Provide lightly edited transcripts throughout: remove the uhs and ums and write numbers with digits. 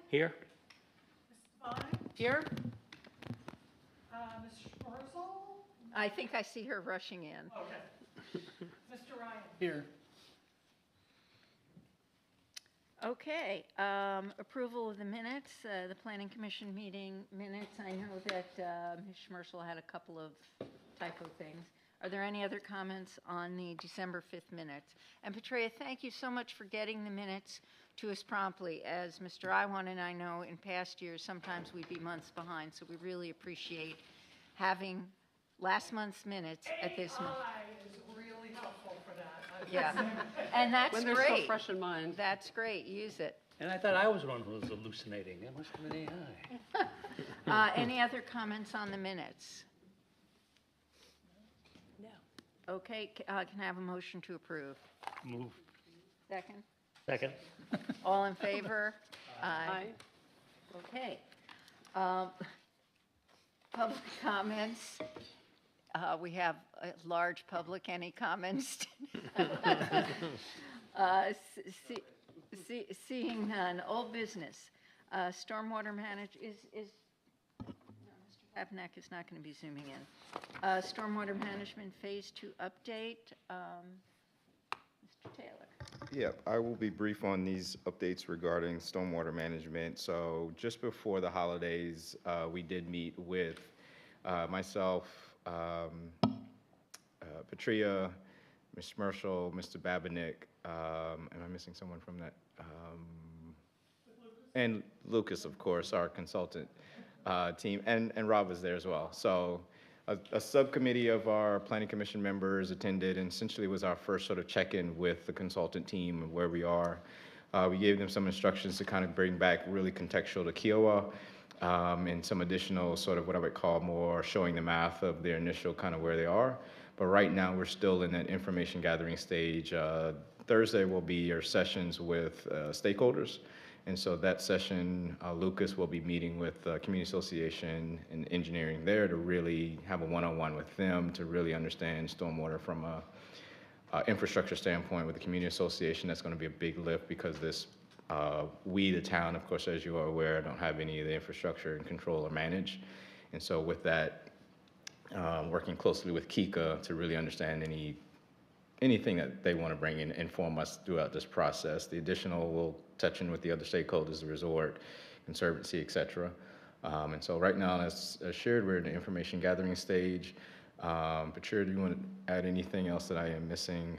Here. Mr. Vine? Here? Ms. Schmerzel? I think I see her rushing in. Okay. Mr. Ryan? Here. Okay, approval of the minutes, the Planning Commission meeting minutes. I know that Ms. Schmerzel had a couple of typo things. Are there any other comments on the December 5th minutes? And Petrea, thank you so much for getting the minutes to us promptly. As Mr. Iwan and I know, in past years, sometimes we'd be months behind, so we really appreciate having last month's minutes at this month. AI is really helpful for that. Yeah, and that's When great. they're so fresh in mind. That's great. Use it. And I thought I was one who was hallucinating. It must have been AI. Any other comments on the minutes? No. Okay, can I have a motion to approve? Move. Second. Second. All in favor? Aye. Okay. Public comments. We have a large public. Any comments? Seeing none. Old business. Stormwater manage is no, Mr. Abnack is not going to be zooming in. Stormwater management phase 2 update. Mr. Taylor. Yeah, I will be brief on these updates regarding stormwater management. So just before the holidays, we did meet with myself, Petrea, Ms. Schmerzel, Mr. Babinick, am I missing someone from that? And Lucas, of course, our consultant team, and Rob was there as well. So a subcommittee of our Planning Commission members attended, and essentially was our first sort of check-in with the consultant team and where we are. We gave them some instructions to kind of bring back really contextual to Kiowa, and some additional sort of what I would call more showing the math of their initial kind of where they are. But right now, we're still in that information gathering stage. Thursday will be our sessions with stakeholders. And so that session, Lucas will be meeting with the Community Association and engineering there to really have a one-on-one with them to really understand stormwater from a infrastructure standpoint. With the Community Association, that's going to be a big lift because this, we, the town, of course, as you are aware, don't have any of the infrastructure and control or manage. And so with that, working closely with Kika to really understand anything that they want to bring in, inform us throughout this process. The additional, we'll touch in with the other stakeholders, the resort, conservancy, et cetera. And so right now, as shared, we're in the information gathering stage. Petrea, do you want to add anything else that I am missing?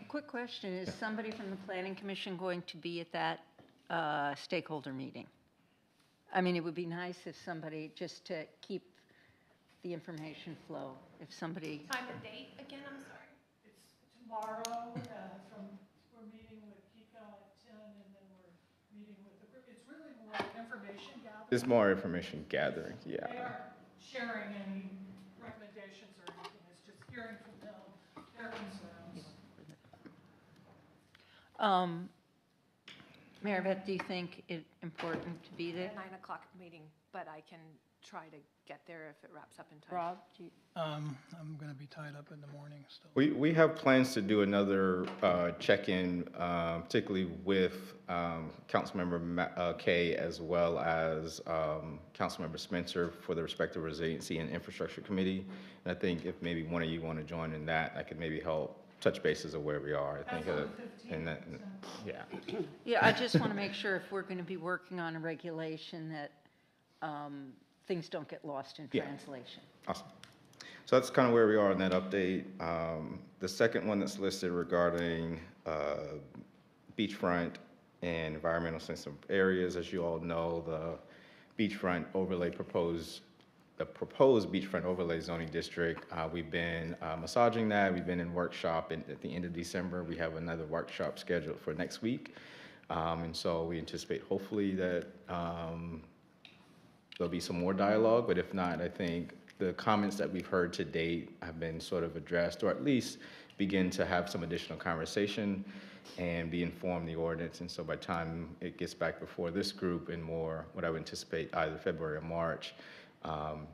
Quick question, is somebody from the Planning Commission going to be at that stakeholder meeting? I mean, it would be nice if somebody, just to keep the information flow, if somebody. Time and date again, I'm sorry. It's tomorrow, we're meeting with Kika at 10, and then we're meeting with the group. It's really more information gathering. It's more information gathering, yeah. They aren't sharing any recommendations or anything. It's just hearing from them, their concerns. Mary Beth, do you think it important to be there? 9 o'clock meeting, but I can try to get there if it wraps up in time. Rob, do you? I'm going to be tied up in the morning still. We have plans to do another check-in, particularly with Councilmember Kay as well as Councilmember Spencer for the respective resiliency and infrastructure committee. And I think if maybe one of you want to join in that, I could maybe help touch bases of where we are. I think That's on the 15th. and that, yeah. Yeah, I just want to make sure if we're going to be working on a regulation that things don't get lost in Yeah. translation. Awesome. So that's kind of where we are in that update. The second one that's listed regarding beachfront and environmental sensitive areas, as you all know, the beachfront overlay the proposed beachfront overlay zoning district. We've been massaging that. We've been in workshop at the end of December. We have another workshop scheduled for next week. And so we anticipate hopefully that there'll be some more dialogue, but if not, I think the comments that we've heard to date have been sort of addressed, or at least begin to have some additional conversation and be informed the ordinance. And so by the time it gets back before this group in more, what I would anticipate either February or March,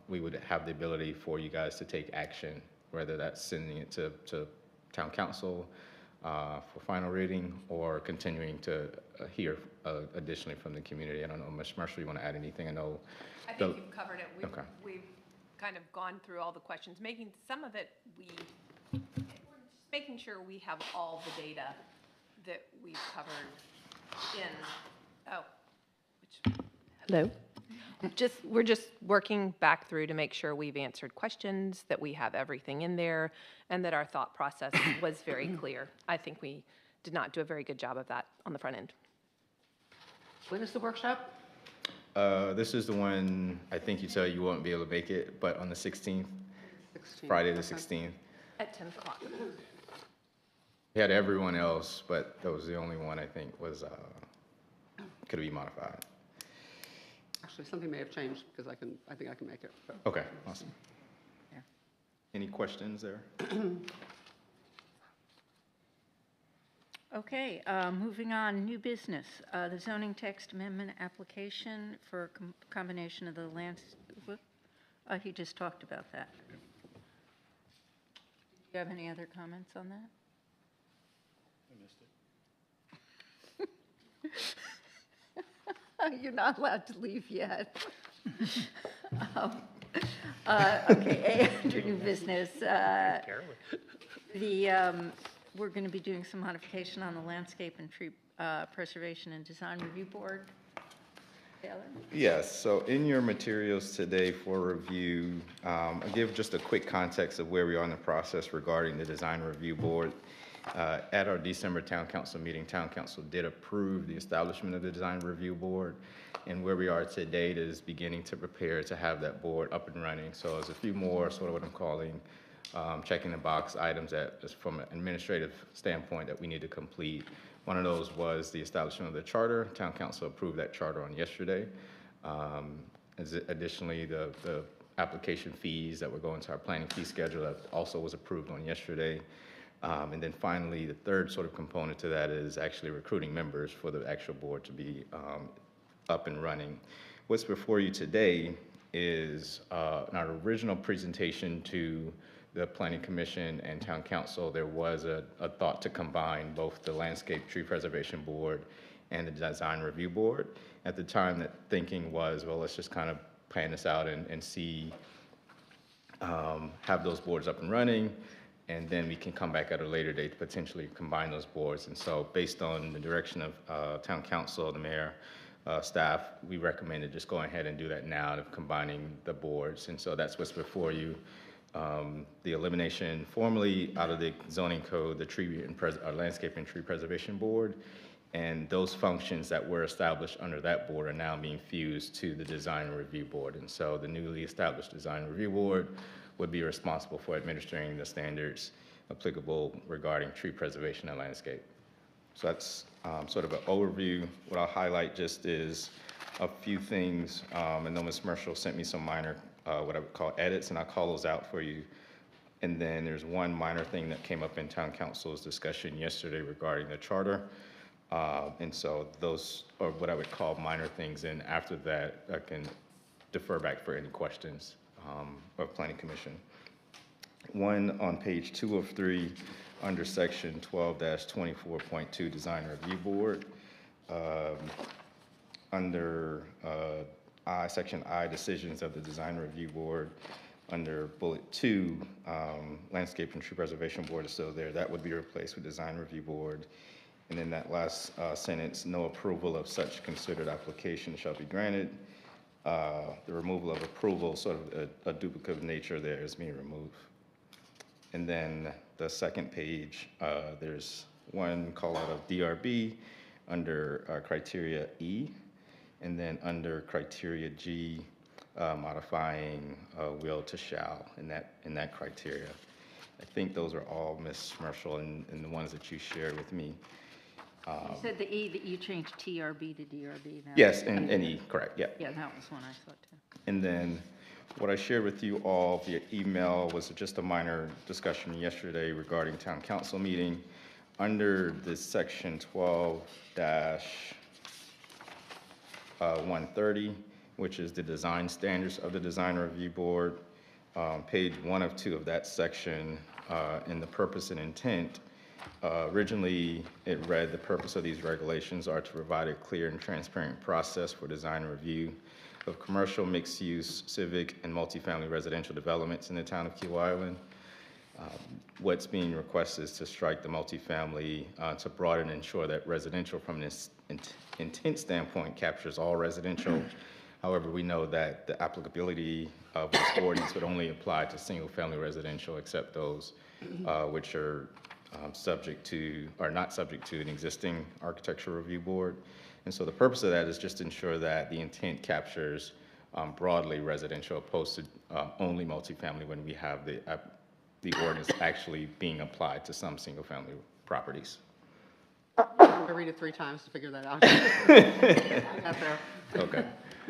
we would have the ability for you guys to take action, whether that's sending it to town council, for final reading or continuing to hear additionally from the community. I don't know, Ms. Marshall, you want to add anything? I know. I think you've covered it. Okay. We've kind of gone through all the questions, making some of it, we're just making sure we have all the data that we've covered in, hello? We're just working back through to make sure we've answered questions, that we have everything in there, and that our thought process was very clear. I think we did not do a very good job of that on the front end. When is the workshop? This is the one, I think you said you won't be able to make it, but on the 16th, Friday the 16th. At 10 o'clock. We had everyone else, but that was the only one I think was, could be modified. Actually, something may have changed because I think I can make it. But. Okay, awesome. Yeah. Any questions there? Okay, moving on, new business. The zoning text amendment application for combination of the lands, he just talked about that. Do you have any other comments on that? I missed it. You're not allowed to leave yet. Okay, under new business, we're going to be doing some modification on the landscape and tree preservation and design review board. Taylor? Yes, so in your materials today for review, I'll give just a quick context of where we are in the process regarding the design review board. At our December Town Council meeting, Town Council did approve the establishment of the Design Review Board, and where we are to date is beginning to prepare to have that board up and running. So there's a few more, sort of what I'm calling, checking the box items that, just from an administrative standpoint, that we need to complete. One of those was the establishment of the charter. Town Council approved that charter on yesterday. Additionally, the application fees that were going to our planning fee schedule that also was approved on yesterday. And then finally, the third sort of component to that is actually recruiting members for the actual board to be up and running. What's before you today is in our original presentation to the Planning Commission and Town Council, there was a thought to combine both the Landscape Tree Preservation Board and the Design Review Board. At the time, that thinking was, well, let's just kind of plan this out and see, have those boards up and running, and then we can come back at a later date to potentially combine those boards. And so based on the direction of Town Council, the mayor, staff, we recommended just going ahead and do that now of combining the boards. And so that's what's before you. The elimination formally out of the zoning code, the tree and landscape and tree preservation board, and those functions that were established under that board are now being fused to the design review board. And so the newly established design review board would be responsible for administering the standards applicable regarding tree preservation and landscape. So that's sort of an overview. What I'll highlight just is a few things, and then Ms. Marshall sent me some minor, what I would call edits, and I'll call those out for you. And then there's one minor thing that came up in Town Council's discussion yesterday regarding the charter. And so those are what I would call minor things, and after that, I can defer back for any questions of Planning Commission. One on page 2 of 3, under section 12-24.2, Design Review Board. Under section I, Decisions of the Design Review Board, under bullet 2, Landscape and Tree Preservation Board is still there. That would be replaced with Design Review Board. And then that last sentence, no approval of such considered application shall be granted. The removal of approval, sort of a duplicative nature there, is being removed. And then the second page, there's one call out of DRB under criteria E, and then under criteria G, modifying will to shall in that criteria. I think those are all, Ms. Marshall, and the ones that you shared with me. You said the E, that you changed TRB to DRB now. Yes, and E, correct, yeah. Yeah, that was one I saw too. And then what I shared with you all via email was just a minor discussion yesterday regarding Town Council meeting. Under this section 12-130, which is the design standards of the Design Review Board, page 1 of 2 of that section, in the purpose and intent, Originally, it read, "The purpose of these regulations are to provide a clear and transparent process for design and review of commercial, mixed-use, civic, and multifamily residential developments in the town of Key Island." What's being requested is to strike the multifamily to broaden and ensure that residential from this intent standpoint captures all residential. However, we know that the applicability of this ordinance would only apply to single-family residential, except those which are subject to, or not subject to, an existing architectural review board. And so the purpose of that is just to ensure that the intent captures broadly residential, opposed to only multifamily when we have the ordinance actually being applied to some single-family properties. I read it 3 times to figure that out. I got there. Okay.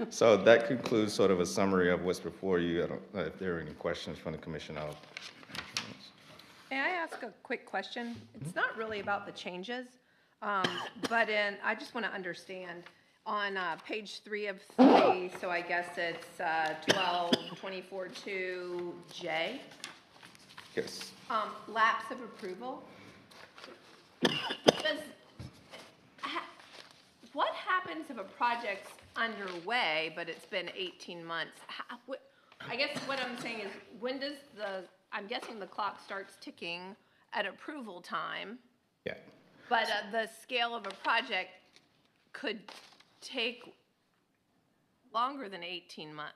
So that concludes sort of a summary of what's before you. I don't know if there are any questions from the commission. I'll answer those. May I ask a quick question? It's not really about the changes, but I just want to understand, on page 3 of 3, so I guess it's 1224-2J, Yes. lapse of approval. What happens if a project's underway, but it's been 18 months? I guess what I'm saying is, when does I'm guessing the clock starts ticking at approval time, Yeah. but the scale of a project could take longer than 18 months.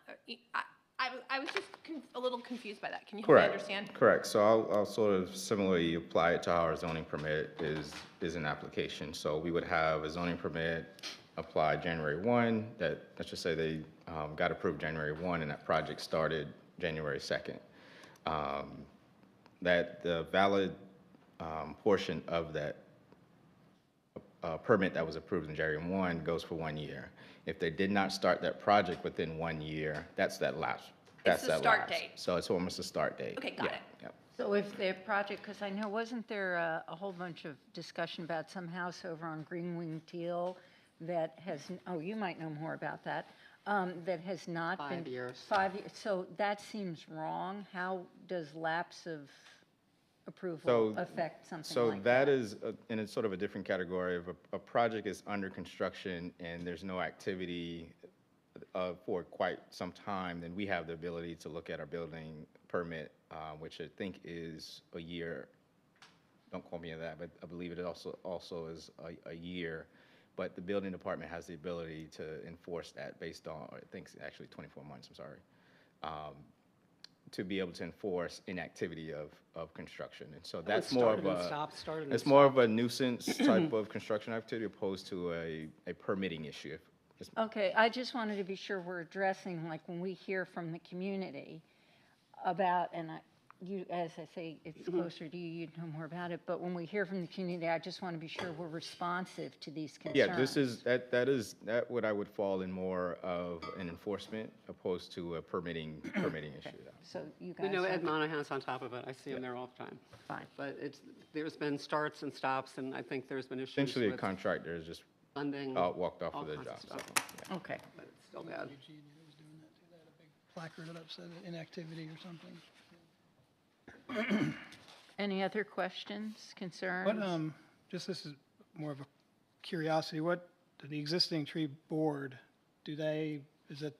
I was just a little confused by that. Can you help me Correct. understand? Correct. So I'll sort of similarly apply it to how our zoning permit is an application. So we would have a zoning permit applied January 1, that, let's just say they got approved January 1 and that project started January 2nd. That the valid portion of that permit that was approved in January 1 goes for 1 year. If they did not start that project within 1 year, that's that lapse. That's It's the that start lapse. date. So it's almost a start date. Okay, got Yeah, it. yeah. So if their project, because I know, wasn't there a whole bunch of discussion about some house over on Green Wing Teal that has, oh, you might know more about that, that has not been. 5 years. 5 years, so that seems wrong. How does lapse of approval So- affect something So like that? that is, in a sort of a different category of a project is under construction and there's no activity for quite some time, then we have the ability to look at our building permit, which I think is a year. Don't quote me on that, but I believe it also is a year. But the building department has the ability to enforce that based on, I think it's actually 24 months, I'm sorry, to be able to enforce inactivity of construction. And so that's more of it's more of a nuisance type of construction activity opposed to a permitting issue. Okay, I just wanted to be sure we're addressing, like, when we hear from the community about, and you, as I say, it's closer to you, you'd know more about it, but when we hear from the community, I just want to be sure we're responsive to these concerns. Yeah, this is, that what I would fall in more of an enforcement opposed to a permitting issue. So you We guys know Ed have, Monahan's on top of it. I see him there all the time. fine. But there's been starts and stops, and I think there's been issues Essentially, a with contractor has just funding. walked off all of the kinds job. of so, stuff. yeah. Okay. But it's still bad. Eugene was doing that too. They had a big placard that said inactivity or something. Any other questions, concerns? What, just this is more of a curiosity, what, the existing tree board, is it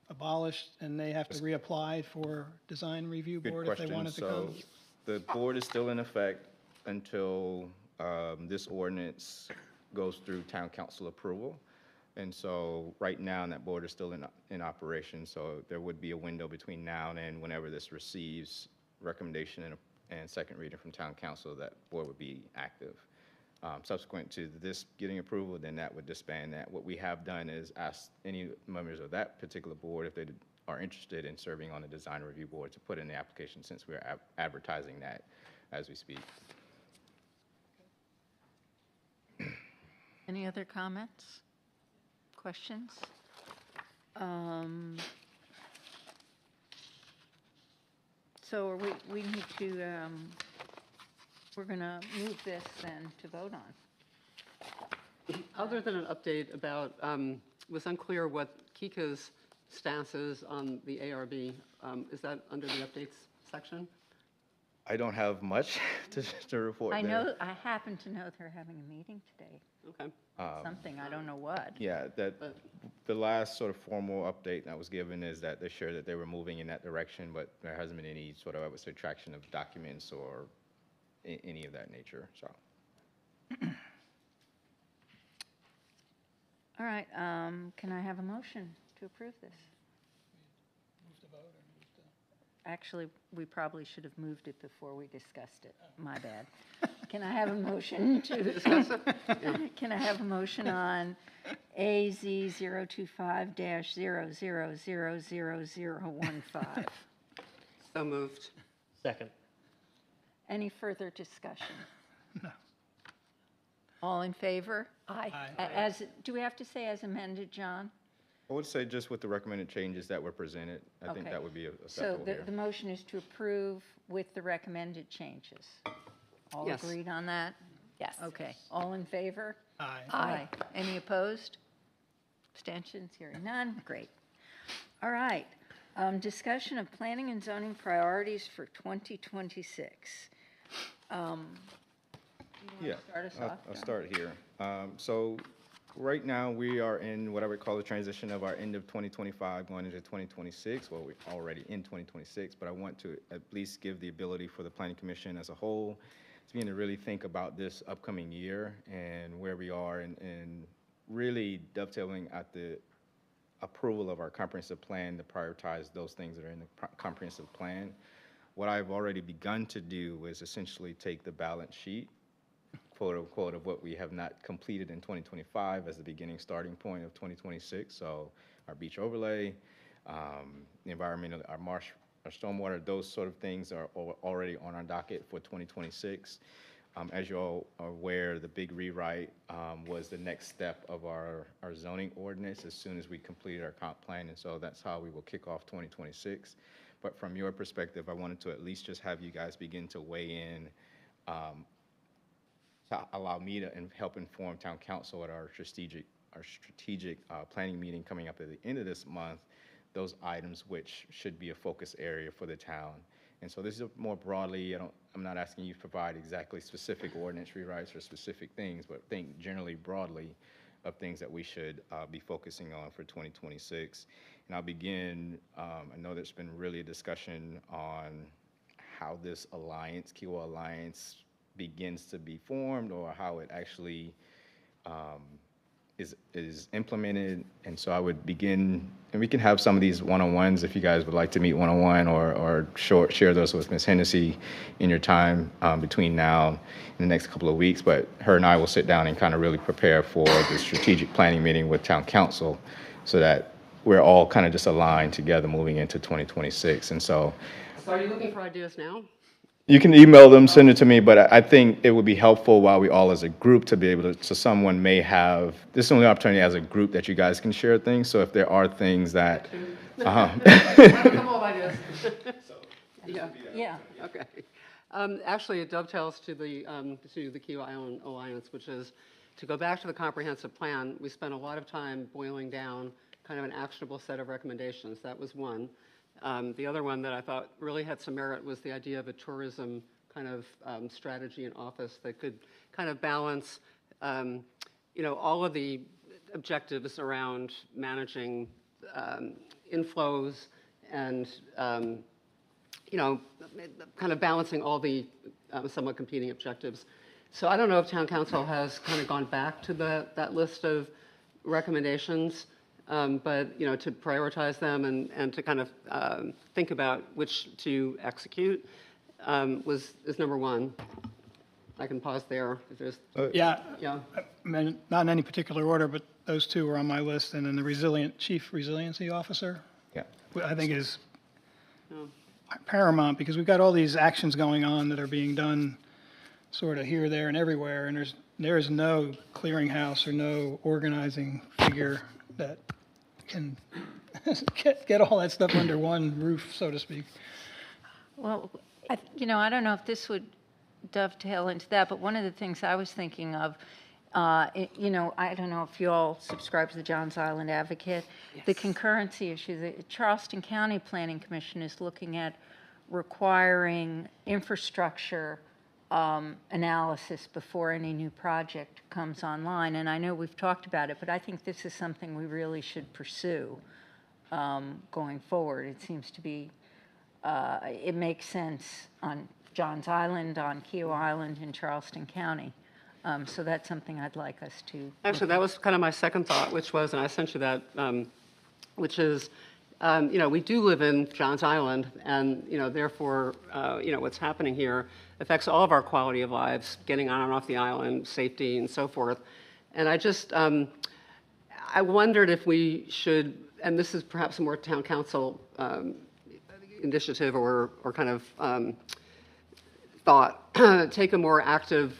abolished and they have to reapply for design review Good board if they question. wanted to So come? the board is still in effect until this ordinance goes through town council approval. And so right now, that board is still in operation. So there would be a window between now and whenever this receives recommendation and second reading from town council, that board would be active. Subsequent to this getting approval, then that would disband that. What we have done is ask any members of that particular board if they are interested in serving on the design review board to put in the application, since we're advertising that as we speak. Any other comments, questions? So we need to, we're going to move this then to vote on. Other than an update about, it was unclear what Kika's stance is on the ARB. Is that under the updates section? I don't have much to report I there. know, I happen to know they're having a meeting today, Okay. something, I don't know what. Yeah, the last sort of formal update that was given is that they shared that they were moving in that direction, but there hasn't been any sort of, I would say, traction of documents or any of that nature, so. All right, can I have a motion to approve this? Actually, we probably should have moved it before we discussed it. My bad. Can I have a motion to discuss it? Can I have a motion on AZ 025-00000015? So moved. Second. Any further discussion? No. All in favor? Aye. As, do we have to say as amended, John? I would say just with the recommended changes that were presented, I think Okay. that would be So acceptable here. the motion is to approve with the recommended changes. All Yes. agreed on that? Yes. Okay, all in favor? Aye. Aye. Any opposed? Abstentions? Hearing none? Great. All right. Discussion of planning and zoning priorities for 2026. Yeah, start us I'll off, John? start here. So right now, we are in what I would call the transition of our end of 2025 going into 2026. Well, we're already in 2026, but I want to at least give the ability for the Planning Commission as a whole to begin to really think about this upcoming year and where we are and really dovetailing at the approval of our comprehensive plan to prioritize those things that are in the comprehensive plan. What I've already begun to do is essentially take the balance sheet, quote unquote, of what we have not completed in 2025 as the beginning starting point of 2026. So our beach overlay, the environmental, our marsh, our stormwater, those sort of things are already on our docket for 2026. As you all are aware, the big rewrite was the next step of our zoning ordinance as soon as we completed our comp plan, and so that's how we will kick off 2026. But from your perspective, I wanted to at least just have you guys begin to weigh in to allow me to help inform town council at our strategic planning meeting coming up at the end of this month, those items which should be a focus area for the town. And so this is more broadly, I'm not asking you to provide exactly specific ordinance rewrites or specific things, but think generally broadly of things that we should be focusing on for 2026. And I'll begin, I know there's been really a discussion on how this alliance, Kiowa Alliance, begins to be formed or how it actually is implemented. And so I would begin, and we can have some of these one-on-ones if you guys would like to meet one-on-one or share those with Ms. Hennessy in your time between now and the next couple of weeks. But her and I will sit down and kind of really prepare for the strategic planning meeting with town council so that we're all kind of just aligned together moving into 2026. And so Are you looking for ideas now? you can email them, send it to me, but I think it would be helpful while we all as a group to be able to, so someone may have, this is the only opportunity as a group that you guys can share things, so if there are things that. I have a couple of ideas. Yeah, Yeah. okay. Actually, it dovetails to the Kiowa Island Alliance, which is to go back to the comprehensive plan. We spent a lot of time boiling down kind of an actionable set of recommendations. That was one. The other one that I thought really had some merit was the idea of a tourism kind of strategy in office that could kind of balance, all of the objectives around managing inflows and, kind of balancing all the somewhat competing objectives. So I don't know if town council has kind of gone back to that list of recommendations. But, to prioritize them and to kind of think about which to execute is number one. I can pause there if there's, Yeah, yeah. I mean, not in any particular order, but those two were on my list, and then the chief resiliency officer, Yeah. I think is Oh. paramount, because we've got all these actions going on that are being done sort of here, there, and everywhere, and there is no clearinghouse or no organizing figure that can get all that stuff under one roof, so to speak. Well, I don't know if this would dovetail into that, but one of the things I was thinking of, I don't know if you all subscribe to the Johns Island Advocate, the concurrency issue. The Charleston County Planning Commission is looking at requiring infrastructure analysis before any new project comes online. And I know we've talked about it, but I think this is something we really should pursue going forward. It seems to be, it makes sense on Johns Island, on Kiowa Island, in Charleston County. So that's something I'd like us to. Actually, that was kind of my second thought, which was, and I sent you that, which is, we do live in Johns Island, and, therefore, what's happening here affects all of our quality of lives, getting on and off the island, safety, and so forth. And I just, I wondered if we should, and this is perhaps a more town council initiative or kind of thought, take a more active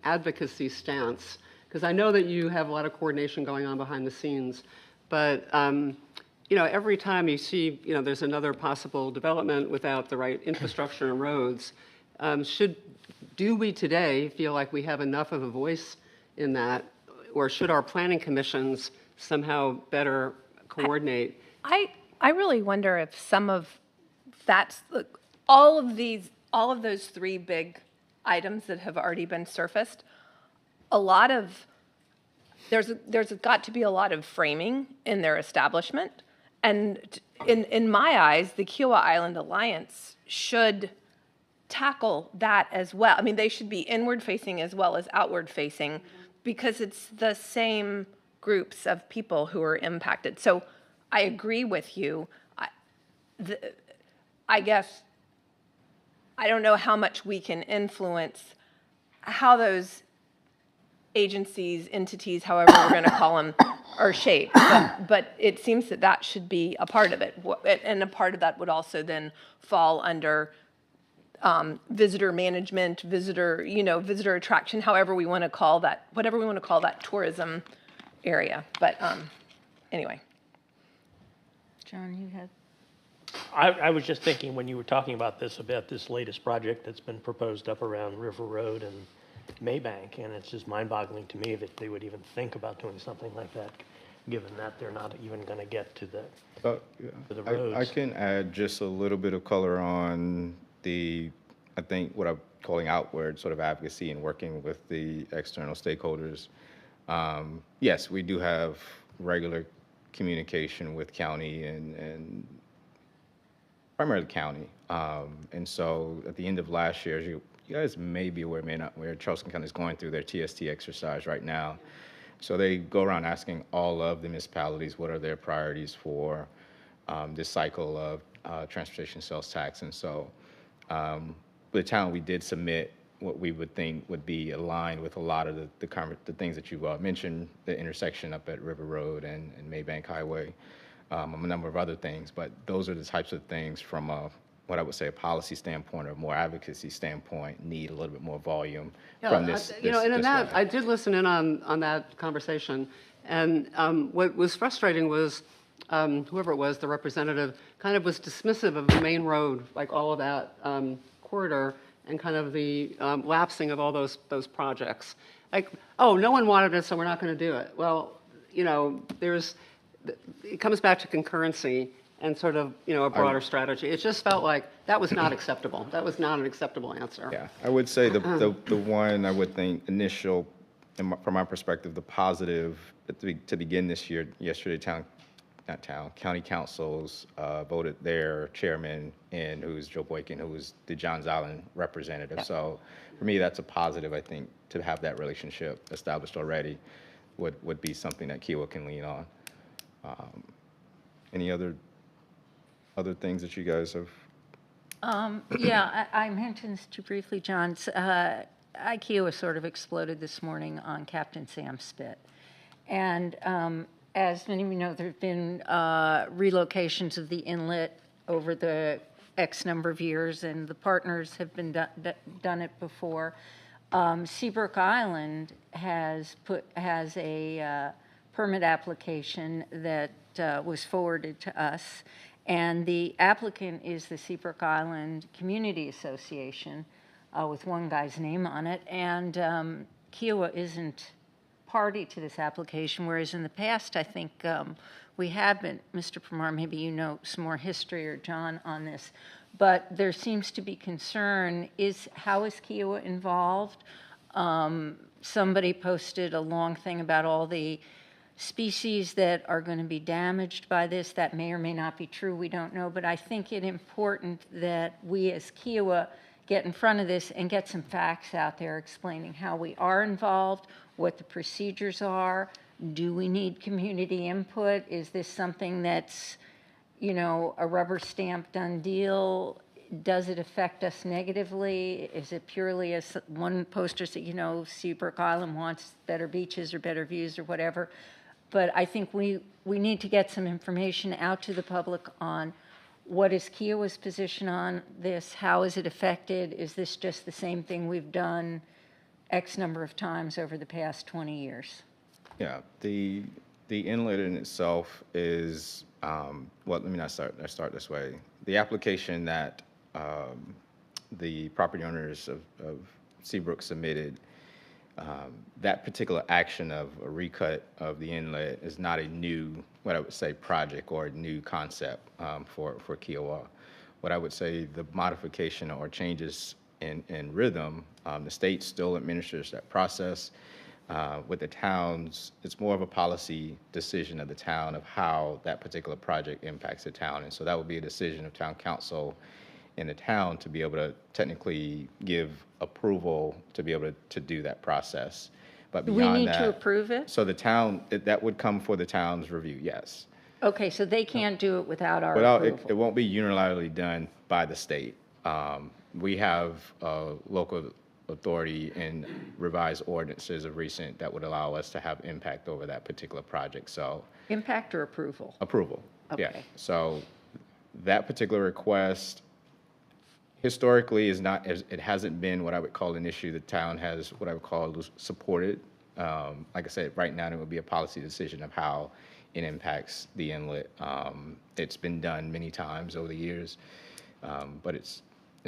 advocacy stance, because I know that you have a lot of coordination going on behind the scenes, but every time you see, there's another possible development without the right infrastructure and roads, do we today feel like we have enough of a voice in that, or should our planning commissions somehow better coordinate? I really wonder if some of that's all of those three big items that have already been surfaced. There's got to be a lot of framing in their establishment, and in my eyes, the Kiowa Island Alliance should tackle that as well. I mean, they should be inward facing as well as outward facing, because it's the same groups of people who are impacted. So I agree with you. I guess I don't know how much we can influence how those agencies, entities, however we're going to call them, are shaped. But it seems that should be a part of it. And a part of that would also then fall under visitor management, visitor attraction, however we want to call that, whatever we want to call that tourism area. But anyway. John, you had. I was just thinking when you were talking about this latest project that's been proposed up around River Road and Maybank, and it's just mind-boggling to me that they would even think about doing something like that, given that they're not even going to get to the roads. I can add just a little bit of color on I think what I'm calling outward sort of advocacy and working with the external stakeholders. Yes, we do have regular communication with county and primarily county. And so at the end of last year, you guys may be aware, may not aware, Charleston County is going through their TST exercise right now. So they go around asking all of the municipalities what are their priorities for this cycle of transportation sales tax. And so for the town, we did submit what we would think would be aligned with a lot of the things that you mentioned, the intersection up at River Road and Maybank Highway, a number of other things. But those are the types of things from what I would say a policy standpoint or more advocacy standpoint need a little bit more volume from this. I did listen in on that conversation, and what was frustrating was whoever it was, the representative, kind of was dismissive of the main road, like all of that corridor, and kind of the lapsing of all those projects. Like, oh, no one wanted it, so we're not going to do it. Well, it comes back to concurrency and sort of, a broader strategy. It just felt like that was not acceptable. That was not an acceptable answer. Yeah, I would say the one I would think initial, from my perspective, the positive to begin this year, yesterday, county councils voted their chairman in, who's Joe Boykin, who was the Johns Island representative. Yeah. So for me, that's a positive, I think, to have that relationship established already would be something that Kiowa can lean on. Any other things that you guys have? Yeah, I mentioned this too briefly, John. Kiowa sort of exploded this morning on Captain Sam Spit. And as many of you know, there have been relocations of the inlet over the X number of years, and the partners have been done it before. Seabrook Island has a permit application that was forwarded to us, and the applicant is the Seabrook Island Community Association with one guy's name on it, and Kiowa isn't party to this application, whereas in the past, I think we have been. Mr. Pramar, maybe you know some more history, or John, on this, but there seems to be concern, how is Kiowa involved? Somebody posted a long thing about all the species that are going to be damaged by this. That may or may not be true, we don't know, but I think it's important that we as Kiowa get in front of this and get some facts out there explaining how we are involved, what the procedures are. Do we need community input? Is this something that's, a rubber stamp done deal? Does it affect us negatively? Is it purely, as one poster said, Seabrook Island wants better beaches or better views or whatever? But I think we need to get some information out to the public on what is Kiowa's position on this? How is it affected? Is this just the same thing we've done X number of times over the past 20 years? Yeah, the inlet in itself is, let me not start this way. The application that the property owners of Seabrook submitted, that particular action of a recut of the inlet is not a new, what I would say, project or a new concept for Kiowa. What I would say, the modification or changes in rhythm, the state still administers that process. With the towns, it's more of a policy decision of the town of how that particular project impacts the town. And so that would be a decision of town council in the town to be able to technically give approval to be able to do that process. But Do beyond we need that, to approve it? so the town, that would come for the town's review, yes. Okay, so they can't do it without our Without, approval? it won't be unilaterally done by the state. We have local authority and revised ordinances of recent that would allow us to have impact over that particular project, so. Impact or approval? Approval, yeah. Okay. So that particular request historically it hasn't been what I would call an issue the town has, what I would call supported. Like I said, right now it would be a policy decision of how it impacts the inlet. It's been done many times over the years, but it's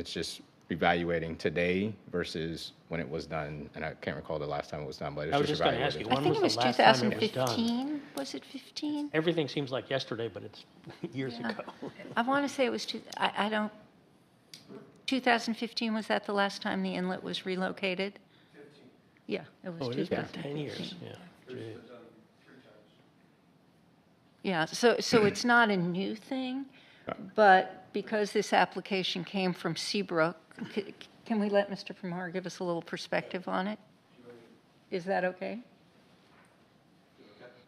just evaluating today versus when it was done, and I can't recall the last time it was done, but it's I was just just going to ask you, evaluating. I when think was it the was last time it was done? 2015. Was it 15? Everything seems like yesterday, but it's years Yeah. ago. I want to say it was, 2015, was that the last time the inlet was relocated? 15. Yeah, it was Oh, it is 2015. been 10 years, yeah. Gee. Yeah, so it's not a new thing, but because this application came from Seabrook, can we let Mr. Pramar give us a little perspective on it? Is that okay?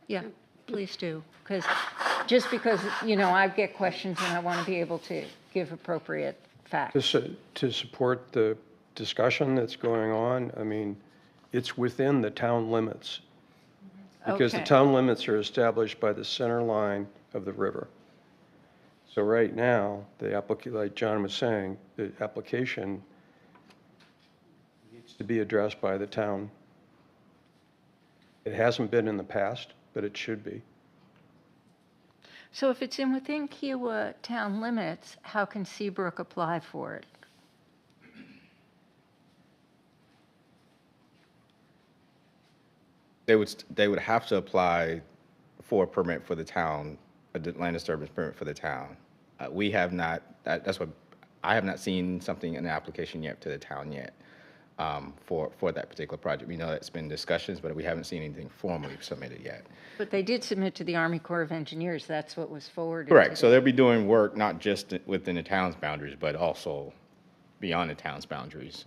Yeah, please do, because I get questions and I want to be able to give appropriate facts. To support the discussion that's going on, I mean, it's within the town limits. Because the Okay. town limits are established by the center line of the river. So right now, like John was saying, the application needs to be addressed by the town. It hasn't been in the past, but it should be. So if it's within Kiowa town limits, how can Seabrook apply for it? They would have to apply for a permit for the town, a land disturbance permit for the town. We have not, I have not seen something in the application yet to the town yet for that particular project. We know it's been discussions, but we haven't seen anything formally submitted yet. But they did submit to the Army Corps of Engineers, that's what was forwarded. Correct, to so them. they'll be doing work not just within the town's boundaries, but also beyond the town's boundaries.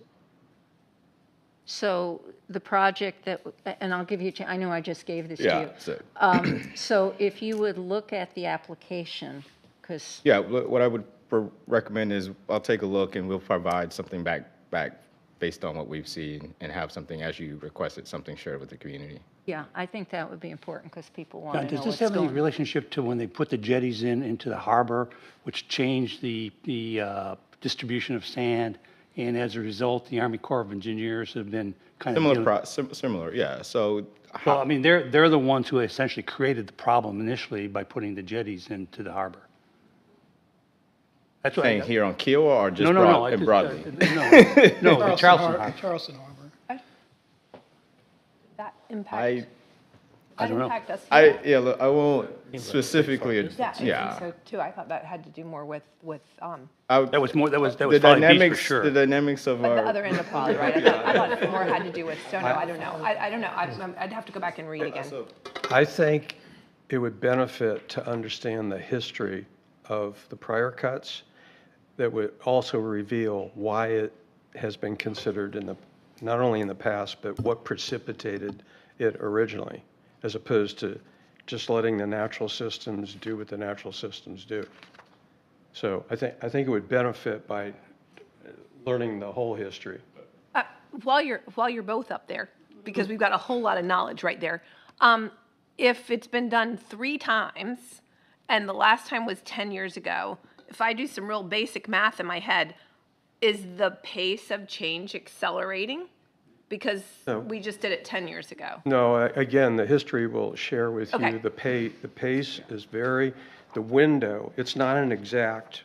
So the project and I'll give you, I know I just gave this to Yeah, you. so, So if you would look at the application, because, yeah, what I would recommend is I'll take a look and we'll provide something back based on what we've seen and have something, as you requested, something shared with the community. yeah, I think that would be important because people want John, to know does what's this have any going. relationship to when they put the jetties into the harbor, which changed the distribution of sand? And as a result, the Army Corps of Engineers have been kind of Similar, yeah, so. Well, I mean, they're the ones who essentially created the problem initially by putting the jetties into the harbor. That's what Saying here on Kiowa or just no, broadly? No, the Charleston Harbor. Charleston Harbor. That impact, I don't know. impact us I, here. yeah, look, I won't Seems like specifically, it's Yeah, I yeah. think so too. I thought that had to do more with That was more, that was The Folly Beach for dynamics, sure. the dynamics of but the our, other end of Poly, right? I thought it more had to do with, so no, I don't know. I don't know. I'd have to go back and read again. I think it would benefit to understand the history of the prior cuts that would also reveal why it has been considered in the, not only in the past, but what precipitated it originally, as opposed to just letting the natural systems do what the natural systems do. So I think it would benefit by learning the whole history. While you're both up there, because we've got a whole lot of knowledge right there, if it's been done 3 times, and the last time was 10 years ago, if I do some real basic math in my head, is the pace of change accelerating? Because No. we just did it 10 years ago. No, again, the history will share with Okay. you, the pace is very, the window, it's not an exact,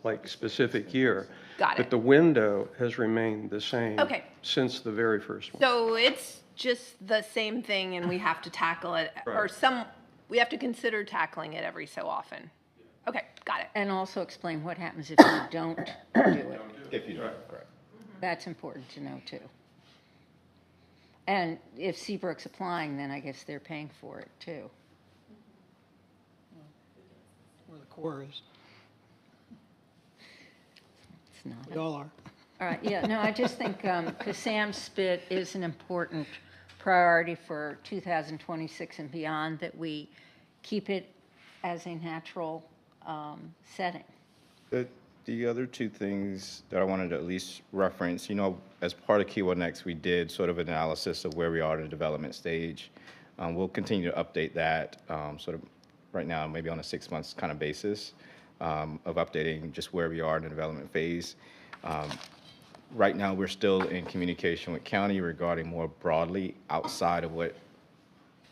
like specific year. Got it. But the window has remained the same. Okay. Since the very first one. So it's just the same thing and we have to tackle it, or we have to consider tackling it every so often. Okay, got it. And also explain what happens if you don't do it. if you don't, correct. That's important to know, too. And if Seabrook's applying, then I guess they're paying for it, too. Where the core is. It's not. We all are. All right, yeah, no, I just think, because Sam Spit is an important priority for 2026 and beyond, that we keep it as a natural setting. The other 2 things that I wanted to at least reference, as part of Kiwa Next, we did sort of an analysis of where we are in the development stage. We'll continue to update that sort of right now, maybe on a 6 months kind of basis of updating just where we are in the development phase. Right now, we're still in communication with county regarding more broadly outside of what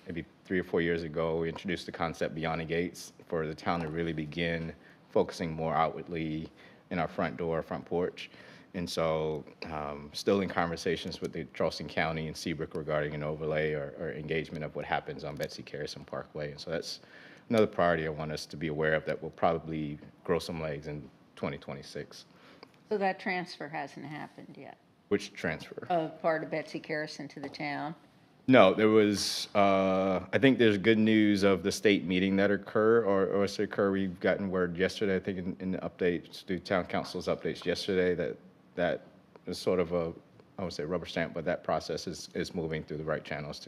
maybe 3 or 4 years ago, we introduced the concept beyond the gates for the town to really begin focusing more outwardly in our front door, front porch. And so still in conversations with the Charleston County and Seabrook regarding an overlay or engagement of what happens on Betsy Carrison Parkway. And so that's another priority I want us to be aware of that will probably grow some legs in 2026. So that transfer hasn't happened yet, Which transfer? of part of Betsy Carrison to the town? No, there was, I think there's good news of the state meeting that occurred, or was to occur, we've gotten word yesterday, I think in the updates, the town council's updates yesterday, that is sort of I would say rubber stamp, but that process is moving through the right channels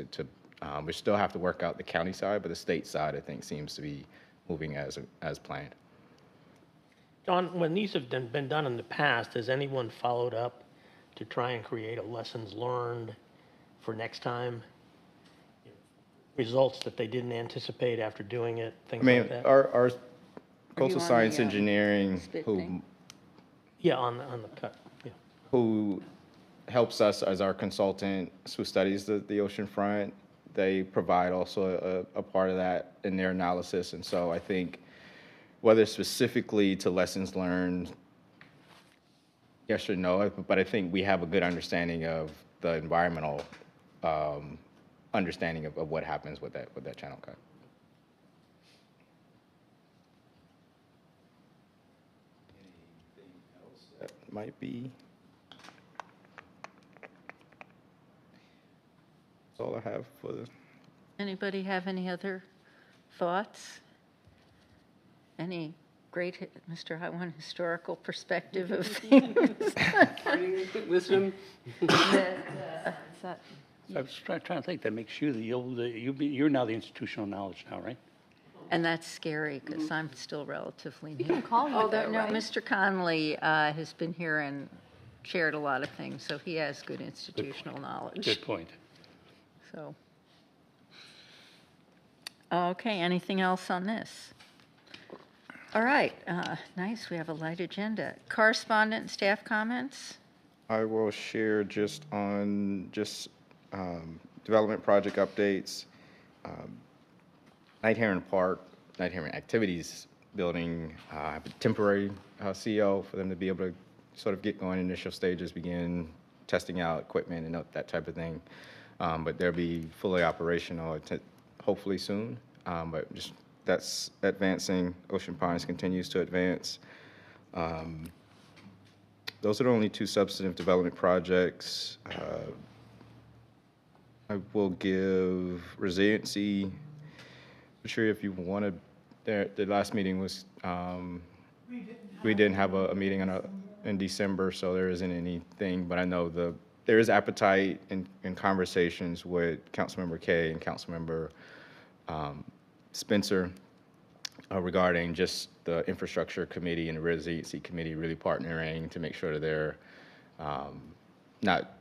we still have to work out the county side, but the state side, I think, seems to be moving as planned. Don, when these have been done in the past, has anyone followed up to try and create a lessons learned for next time? Results that they didn't anticipate after doing it, things I mean, like that? our coastal on science the, engineering, spit who thing? Yeah, on the cut, yeah. who helps us as our consultant who studies the ocean front. They provide also a part of that in their analysis. And so I think whether specifically to lessons learned, yes or no, but I think we have a good understanding of the environmental understanding of what happens with that channel cut. Anything else that might be? That's all I have for the. Anybody have any other thoughts? Any great, Mr. Hywan, historical perspective of things? Wisdom? I was trying to think, that makes you you're now the institutional knowledge now, right? And that's scary, because I'm still relatively new. You can call me Although, though, no, right? Mr. Conley has been here and shared a lot of things, so he has good institutional knowledge. Good point. So, okay, anything else on this? All right, nice, we have a light agenda. Correspondent and staff comments? I will share just on development project updates. Night Heron Park, Night Heron Activities Building, I have a temporary CO for them to be able to sort of get going, initial stages, begin testing out equipment and that type of thing. But they'll be fully operational hopefully soon. But just that's advancing. Ocean Pines continues to advance. Those are the only two substantive development projects. I will give resiliency. I'm sure if you wanted, the last meeting was, we didn't have a meeting in December, so there isn't anything, but I know there is appetite in conversations with Councilmember Kay and Councilmember Spencer regarding just the infrastructure committee and the resiliency committee really partnering to make sure that they're not,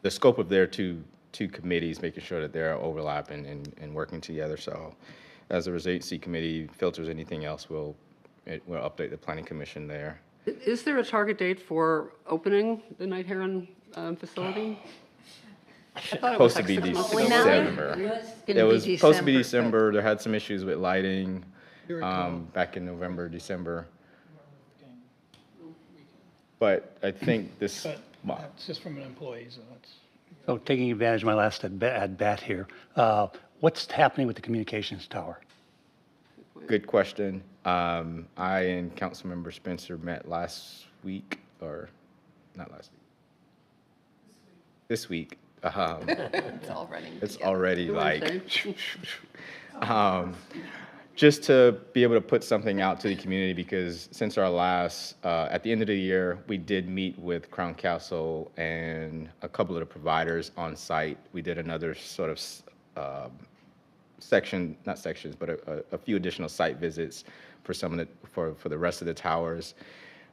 the scope of their two committees, making sure that they're overlapping and working together. So as the resiliency committee filters anything else, we'll update the planning commission there. Is there a target date for opening the Night Heron facility? I thought it was Supposed to like be 6 months ago. December. It was supposed to be December. There had some issues with lighting back in November, December. But I think this, That's just from an employee, so that's. So taking advantage of my last at bat here, what's happening with the communications tower? good question. I and Councilmember Spencer met last week, or not last week. This week. It's all running It's together. already like, just to be able to put something out to the community, because since our last, at the end of the year, we did meet with Crown Castle and a couple of the providers on site. We did another sort of not sections, but a few additional site visits for some of the, for the rest of the towers.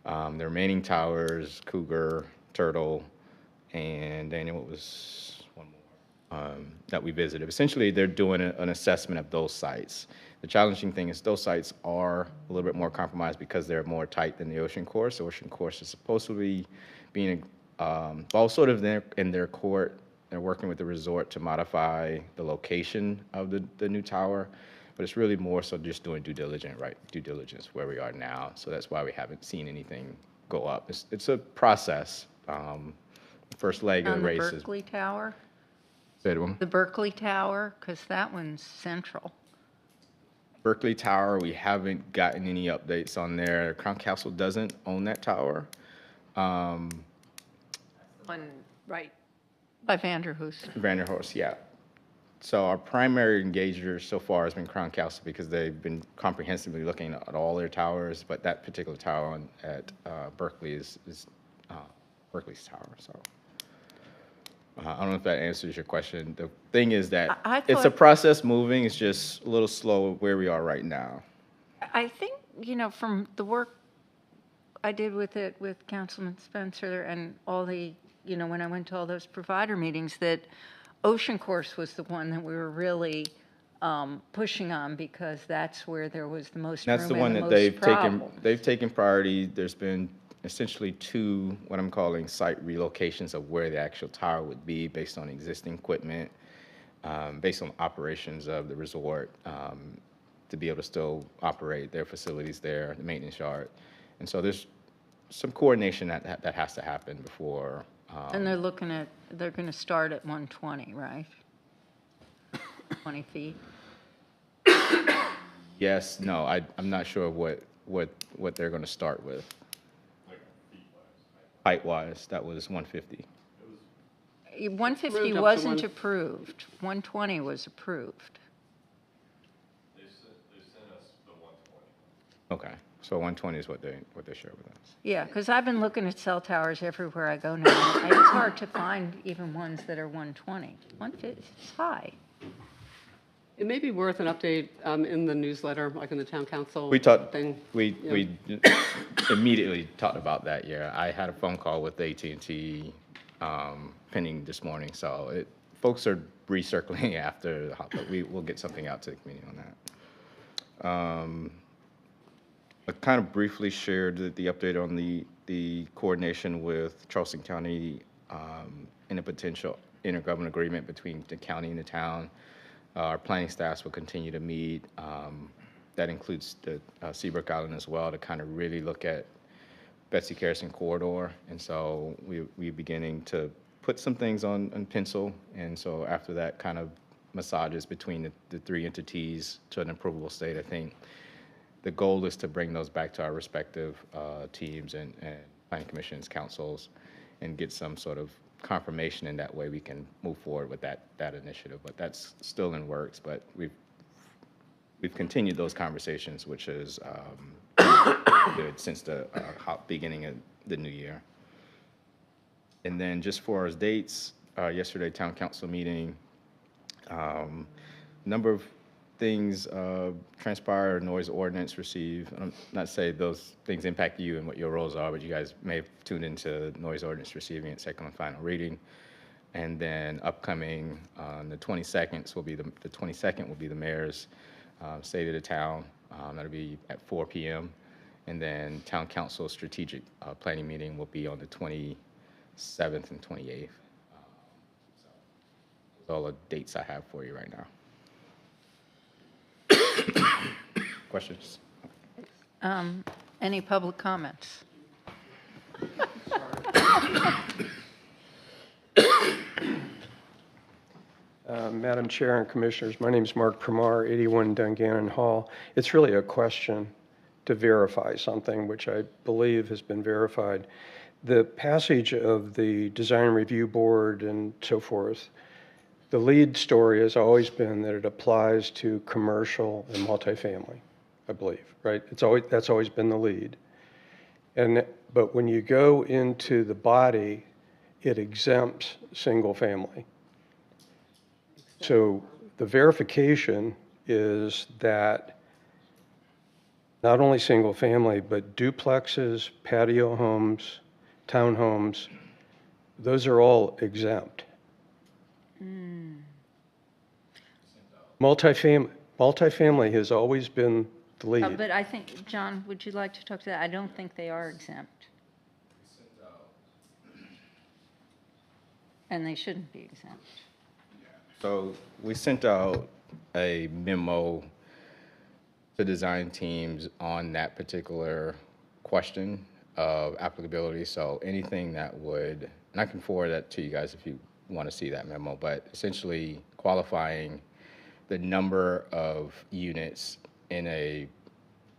The remaining towers, Cougar, Turtle, and Daniel, what was one more that we visited? Essentially, they're doing an assessment of those sites. The challenging thing is those sites are a little bit more compromised because they're more tight than the Ocean Course. The Ocean Course is supposed to be being, all sort of in their court. They're working with the resort to modify the location of the new tower, but it's really more so just doing due diligence where we are now. So that's why we haven't seen anything go up. It's a process. First leg of the race is. On the Berkeley Tower? Say it one. The Berkeley Tower, because that one's central. Berkeley Tower, we haven't gotten any updates on there. Crown Castle doesn't own that tower. One, right. By Vanderhoos. Vanderhorst, yeah. So our primary engager so far has been Crown Castle because they've been comprehensively looking at all their towers, but that particular tower at Berkeley is Berkeley's tower. So I don't know if that answers your question. The thing is that it's a process moving. It's just a little slow where we are right now. I think, from the work I did with Councilman Spencer and all the, when I went to all those provider meetings, that Ocean Course was the one that we were really pushing on because that's where there was the most room That's the and one the that most they've taken priority. There's been essentially two, what I'm calling site relocations of where the actual tower would be based on existing equipment, based on operations of the resort, to be able to still operate their facilities there, the maintenance yard. And so there's some coordination that has to happen before. And they're going to start at 120, right? 20 feet. Yes, no, I'm not sure what they're going to start with. Height-wise, that was 150. 150 Moved up to wasn't one- approved. 120 was approved. They sent us the 120. Okay, so 120 is what they shared with us. Yeah, because I've been looking at cell towers everywhere I go now. and It's hard to find even ones that are 120. 150 is high. It may be worth an update in the newsletter, like in the town council We talked. thing. We immediately talked about that. Yeah, I had a phone call with AT&T pending this morning, so folks are recircling after, but we'll get something out to the community on that. I kind of briefly shared the update on the coordination with Charleston County in a potential intergovernmental agreement between the county and the town. Our planning staffs will continue to meet. That includes the Seabrook Island as well, to kind of really look at Betsy Carson corridor. And so we're beginning to put some things on pencil. And so after that kind of massages between the three entities to an approvable state. I think the goal is to bring those back to our respective teams and planning commissions, councils, and get some sort of confirmation, and that way we can move forward with that initiative. But that's still in works, but we've continued those conversations, which is good since the beginning of the new year. And then just for our dates, yesterday town council meeting, number of things transpire, noise ordinance received. I'm not to say those things impact you and what your roles are, but you guys may have tuned into noise ordinance receiving its second and final reading. And then upcoming on the 22nd will be the mayor's State of the Town. That'll be at 4 p.m. And then town council strategic planning meeting will be on the 27th and 28th. So those are all the dates I have for you right now. Questions? Any public comments? Madam Chair and Commissioners, my name is Mark Primar, 81 Dungannon Hall. It's really a question to verify something which I believe has been verified. The passage of the Design Review Board and so forth, the lead story has always been that it applies to commercial and multifamily, I believe, right? That's always been the lead. But when you go into the body, it exempts single family. So the verification is that not only single family, but duplexes, patio homes, townhomes, those are all exempt. Multifamily has always been the lead. But I think, John, would you like to talk to that? I don't think they are exempt. And they shouldn't be exempt. So we sent out a memo to design teams on that particular question of applicability. So anything that would, and I can forward that to you guys if you want to see that memo, but essentially qualifying the number of units in a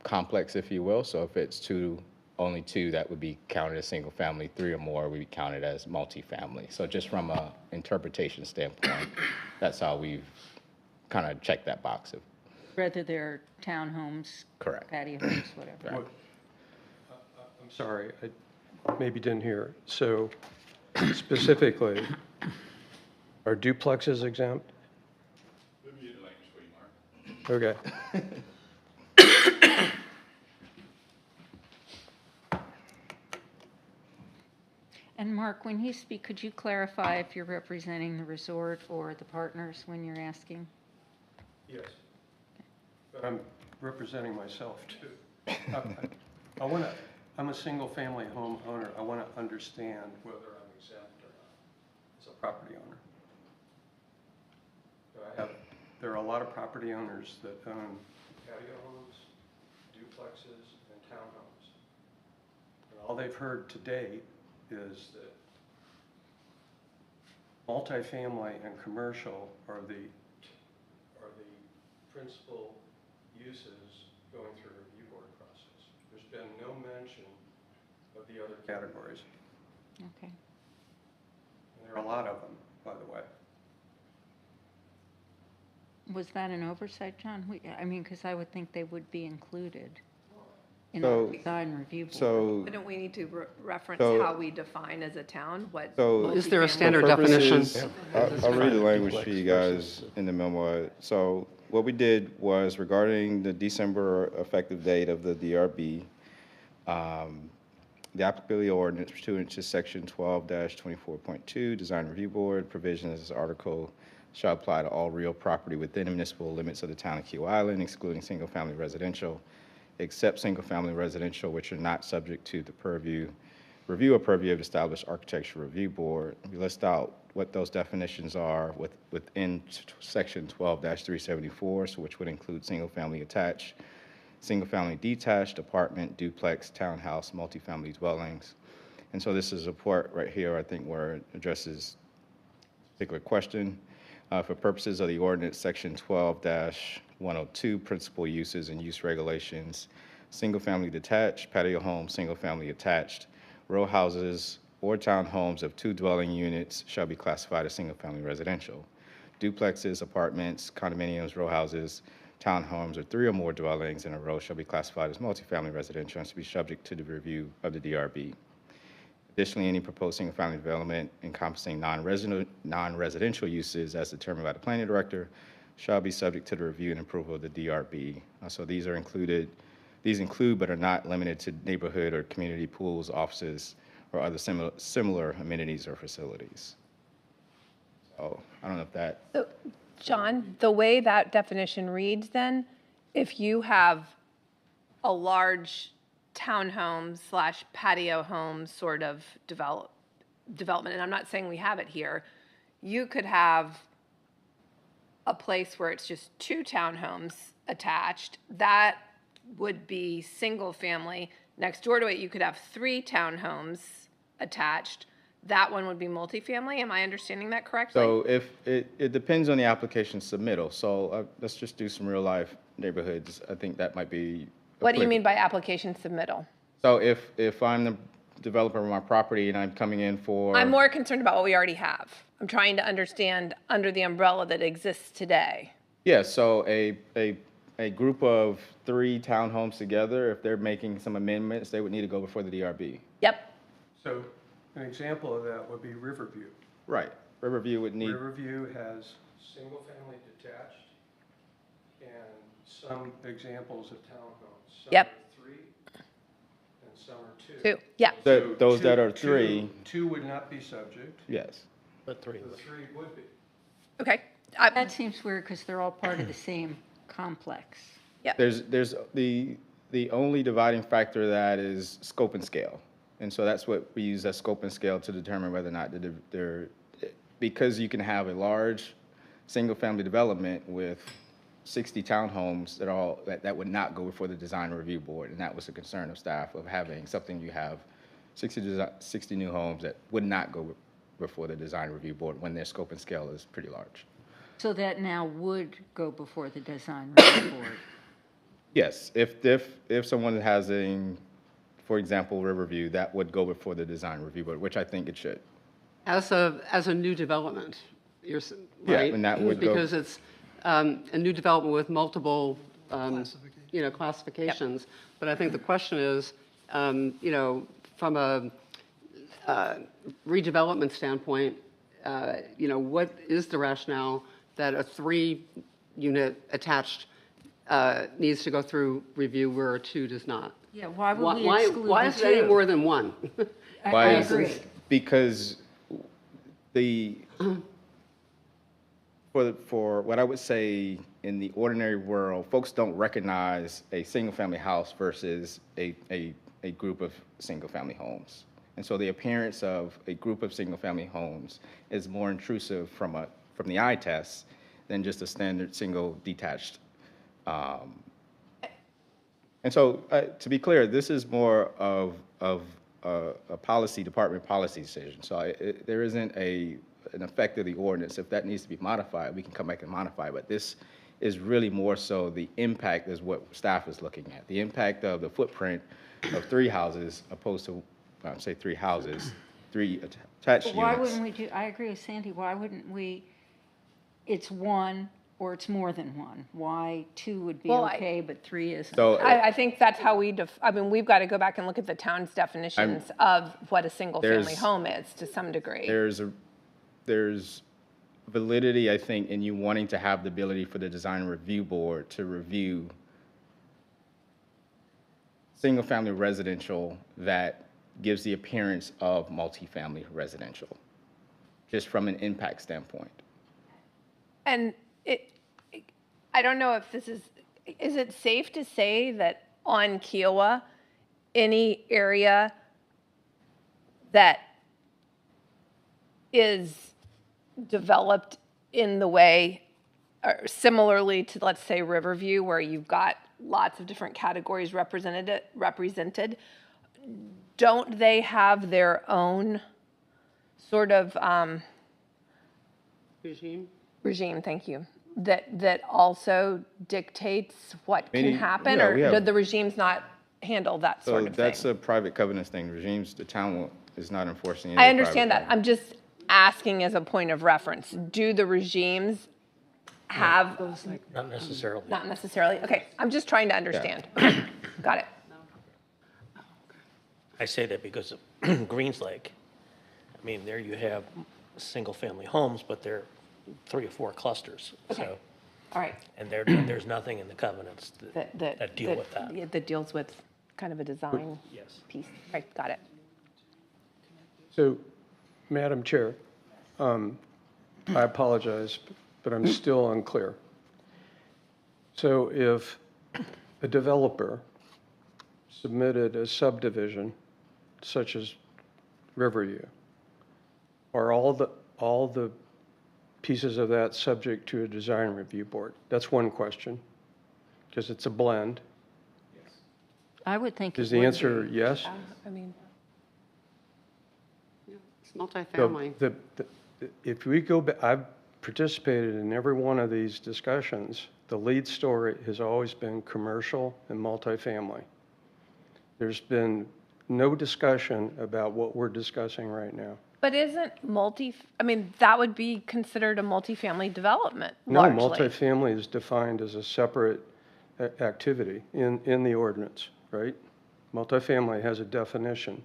complex, if you will. So if it's only two, that would be counted as single family. 3 or more would be counted as multifamily. So just from a interpretation standpoint, that's how we've kind of checked that box. Whether they're townhomes, Correct. patio homes, whatever. I'm sorry, I maybe didn't hear. So specifically, are duplexes exempt? Let me get the language for you, Mark. Okay. And Mark, when you speak, could you clarify if you're representing the resort or the partners when you're asking? Yes. But I'm representing myself too. I'm a single family home owner. I want to understand whether I'm exempt or not as a property owner. So there are a lot of property owners that own patio homes, duplexes, and townhomes. And all they've heard to date is that multifamily and commercial are the principal uses going through a review board process. There's been no mention of the other categories. Okay. And there are a lot of them, by the way. Was that an oversight, John? I mean, because I would think they would be included in So- the design review board. So, But don't we need to reference So- how we define as a town what? So- Is there a multifamily- standard for definition? purposes- I'll read the language for you guys in the memo. So what we did was regarding the December effective date of the DRB, the applicability ordinance pursuant to section 12-24.2, Design Review Board provisions, this article shall apply to all real property within the municipal limits of the town of Key Island, excluding single-family residential, except single-family residential, which are not subject to the review or purview of established architectural review board. We list out what those definitions are within section 12-374, so which would include single-family attached, single-family detached, apartment, duplex, townhouse, multifamily dwellings. And so this is a part right here, I think, where it addresses a particular question. For purposes of the ordinance, section 12-102, principal uses and use regulations, single-family detached, patio home, single-family attached, row houses or townhomes of 2 dwelling units shall be classified as single-family residential. Duplexes, apartments, condominiums, row houses, townhomes, or 3 or more dwellings in a row shall be classified as multifamily residential and should be subject to the review of the DRB. Additionally, any proposed single-family development encompassing non-residential uses as determined by the planning director shall be subject to the review and approval of the DRB. So these include but are not limited to neighborhood or community pools, offices, or other similar amenities or facilities. So I don't know if that. So, John, the way that definition reads then, if you have a large townhome / patio home sort of development, and I'm not saying we have it here, you could have a place where it's just 2 townhomes attached. That would be single family. Next door to it, you could have 3 townhomes attached. That one would be multifamily. Am I understanding that correctly? So if it depends on the application submittal. So let's just do some real life neighborhoods. I think that might be. What do you mean by application submittal? So if I'm the developer of my property and I'm coming in for. I'm more concerned about what we already have. I'm trying to understand under the umbrella that exists today. Yeah, so a group of 3 townhomes together, if they're making some amendments, they would need to go before the DRB. Yep. So an example of that would be Riverview. Right. Riverview would need. Riverview has single-family detached and some examples of townhomes. Some Yep. are 3 and some are 2. Yeah. So those that are 3. 2 would not be subject. Yes. But 3. The 3 would be. Okay. That seems weird because they're all part of the same complex. Yeah. There's the only dividing factor of that is scope and scale. And so that's what we use as scope and scale to determine whether or not they're because you can have a large single-family development with 60 townhomes that would not go before the design review board. And that was the concern of staff of having something you have 60 new homes that would not go before the design review board when their scope and scale is pretty large. So that now would go before the design review board. Yes, if someone has for example, Riverview, that would go before the design review board, which I think it should. As a new development, Yeah, right? and that would go. Because it's a new development with multiple, classifications. But I think the question is, from a redevelopment standpoint, what is the rationale that a 3-unit attached needs to go through review where a 2 does not? Yeah, why would we exclude Why the is it any 2? more than 1? I agree. Because for what I would say in the ordinary world, folks don't recognize a single-family house versus a group of single-family homes. And so the appearance of a group of single-family homes is more intrusive from the eye test than just a standard single detached. And so, to be clear, this is more of a department policy decision. So there isn't an effect of the ordinance. If that needs to be modified, we can come back and modify. But this is really more so the impact is what staff is looking at. The impact of the footprint of 3 houses opposed to, say 3 houses, 3 attached But why units. wouldn't we do, I agree with Sandy, why wouldn't we, it's 1 or it's more than 1? Why 2 would be Well, okay, but 3 isn't? So I think that's how we've got to go back and look at the town's definitions of what a single-family home is to some degree. There's validity, I think, in you wanting to have the ability for the design review board to review single-family residential that gives the appearance of multifamily residential, just from an impact standpoint. And I don't know if is it safe to say that on Kiowa, any area that is developed in the way, or similarly to, let's say, Riverview, where you've got lots of different categories represented, don't they have their own sort of Regime? Regime, thank you, that also dictates what can Meaning, happen, yeah, or we have- do the regimes not handle that So sort of that's thing? a private covenants thing. Regimes, the town is not enforcing any I of the understand that. private I'm just asking as a point of reference. Do the regimes have, Not necessarily. not necessarily, okay, I'm just trying to understand. Okay, got it. I say that because of Greens Lake. I mean, there you have single-family homes, but they're 3 or 4 clusters. Okay. So, All right. and there's nothing in the covenants that deal with that. Yeah, that deals with kind of a design Yes. piece. Right, got it. So, Madam Chair, I apologize, but I'm still unclear. So if a developer submitted a subdivision such as Riverview, are all the pieces of that subject to a design review board? That's one question, because it's a blend. I would think it Is the would answer be. yes? I mean, It's multifamily. If we go back, I've participated in every one of these discussions. The lead story has always been commercial and multifamily. There's been no discussion about what we're discussing right now. but isn't I mean, that would be considered a multifamily development No, largely. multifamily is defined as a separate activity in the ordinance, right? Multifamily has a definition,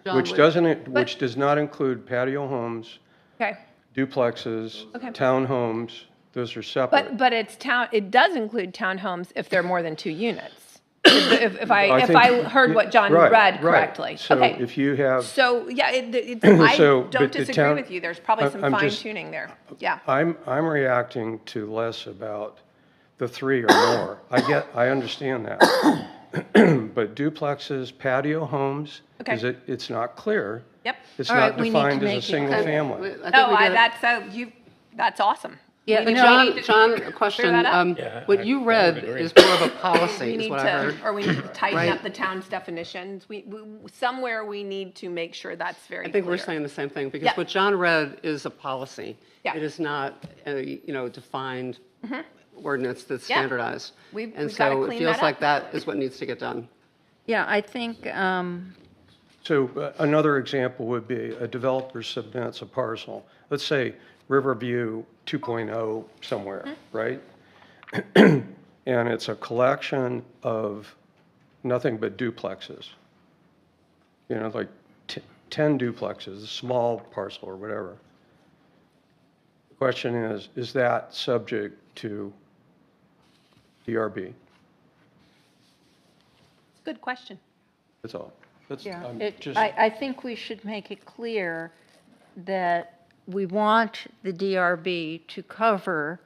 John, which does not include patio homes, Okay, duplexes, Okay. townhomes. Those are separate. but it does include townhomes if they're more than 2 units. If I think- heard what John Right, read right. correctly. So Okay. if you have, So, yeah, I So, don't but the disagree town- with you. There's probably some I'm fine just- tuning there. Yeah. I'm reacting to less about the 3 or more. I understand that. But duplexes, patio homes, Okay. it's not clear. Yep. It's All not right, we need to defined as make a it single clear. family. I think No, we get it. that's awesome. Yeah, We need no, to- John, a question. that up. Yeah, What I you would read agree. is more of a policy, We is need what I heard. to, or we need to tighten Right. up the town's definitions. Somewhere we need to make sure that's very I think we're clear. saying the same thing, because Yeah. what John read is a policy. Yeah. It is not a, defined ordinance that's Yeah. standardized. We've And gotta so it clean feels that like up. that is what needs to get done. Yeah, I think, So another example would be a developer submits a parcel, let's say Riverview 2.0 somewhere, right? And it's a collection of nothing but duplexes. Like 10 duplexes, a small parcel or whatever. The question is that subject to DRB? It's a good question. That's all. yeah, I'm it- just- I think we should make it clear that we want the DRB to cover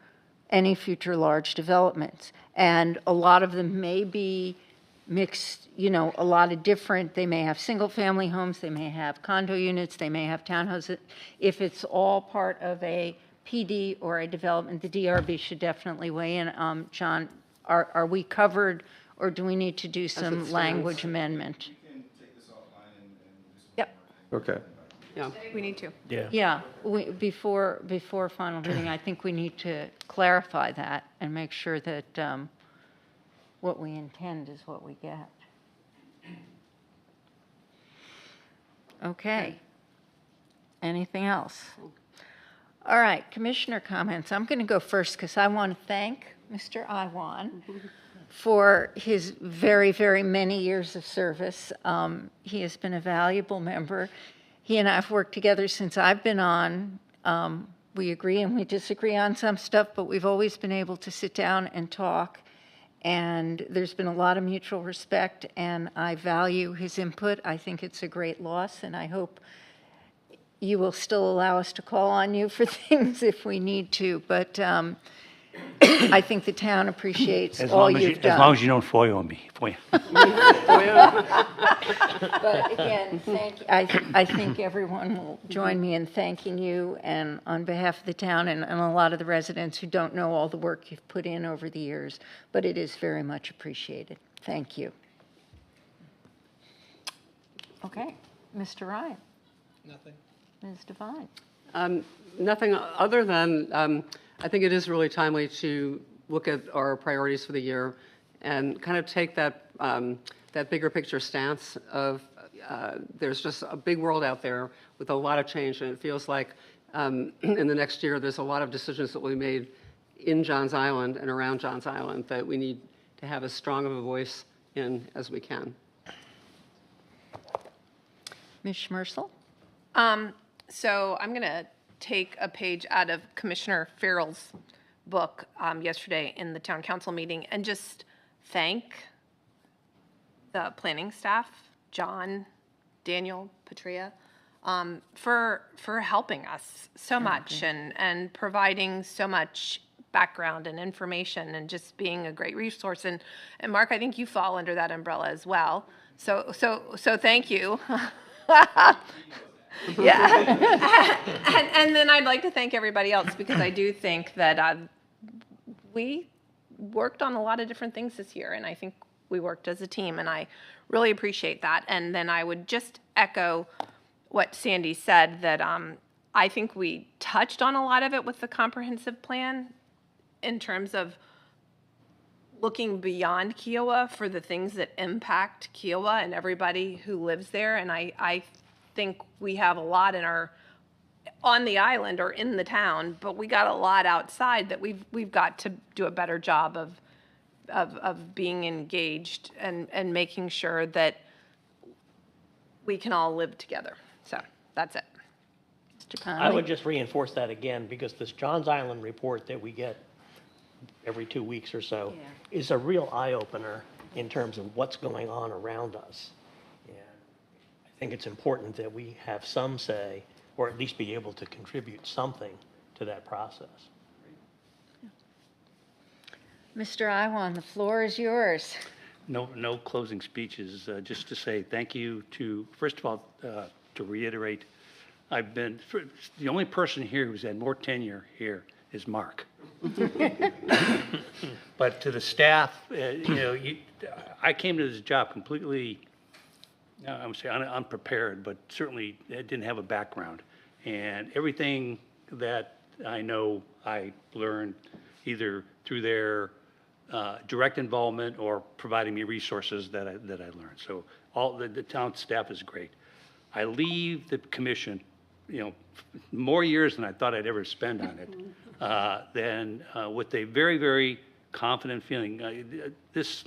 any future large developments. And a lot of them may be mixed, a lot of different, they may have single-family homes, they may have condo units, they may have townhouses. If it's all part of a PD or a development, the DRB should definitely weigh in. John, are we covered, or do we need to do some stands. language amendment? Yep. Okay. Yeah. We need to. Yeah. Yeah, before final reading, I think we need to clarify that and make sure that what we intend is what we get. Okay. Anything else? All right, commissioner comments. I'm going to go first because I want to thank Mr. Iwan for his very, very many years of service. He has been a valuable member. He and I have worked together since I've been on. We agree and we disagree on some stuff, but we've always been able to sit down and talk. And there's been a lot of mutual respect, and I value his input. I think it's a great loss, and I hope you will still allow us to call on you for things if we need to. But I think the town appreciates all you've done. As long as you don't FOIA me. FOIA. But again, I think everyone will join me in thanking you, and on behalf of the town and a lot of the residents who don't know all the work you've put in over the years, but it is very much appreciated. Thank you. Okay, Mr. Ryan. Nothing. Ms. Devine. Nothing other than I think it is really timely to look at our priorities for the year and kind of take that, that bigger picture stance of there's just a big world out there with a lot of change, and it feels like in the next year there's a lot of decisions that will be made in Johns Island and around Johns Island that we need to have as strong of a voice in as we can. Ms. Schmersel? So I'm going to take a page out of Commissioner Farrell's book yesterday in the town council meeting and just thank the planning staff, John, Daniel, Patria, for helping us so much and providing so much background and information and just being a great resource. And Mark, I think you fall under that umbrella as well. So thank you. Yeah. and then I'd like to thank everybody else because I do think that we worked on a lot of different things this year, and I think we worked as a team, and I really appreciate that. And then I would just echo what Sandy said, that I think we touched on a lot of it with the comprehensive plan in terms of looking beyond Kiowa for the things that impact Kiowa and everybody who lives there. And I think we have a lot on the island or in the town, but we got a lot outside that we've got to do a better job of being engaged and making sure that we can all live together. So that's it. Mr. Conley? I would just reinforce that again, because this Johns Island report that we get every 2 weeks or so is a real eye-opener in terms of what's going on around us. And I think it's important that we have some say, or at least be able to contribute something to that process. Mr. Iwan, the floor is yours. No closing speeches, just to say thank you to, first of all, to reiterate, the only person here who's had more tenure here is Mark. But to the staff, I came to this job completely, I would say unprepared, but certainly didn't have a background. And everything that I know, I learned either through their direct involvement or providing me resources that I learned. So all the town staff is great. I leave the commission, more years than I thought I'd ever spend on it, then with a very, very confident feeling. This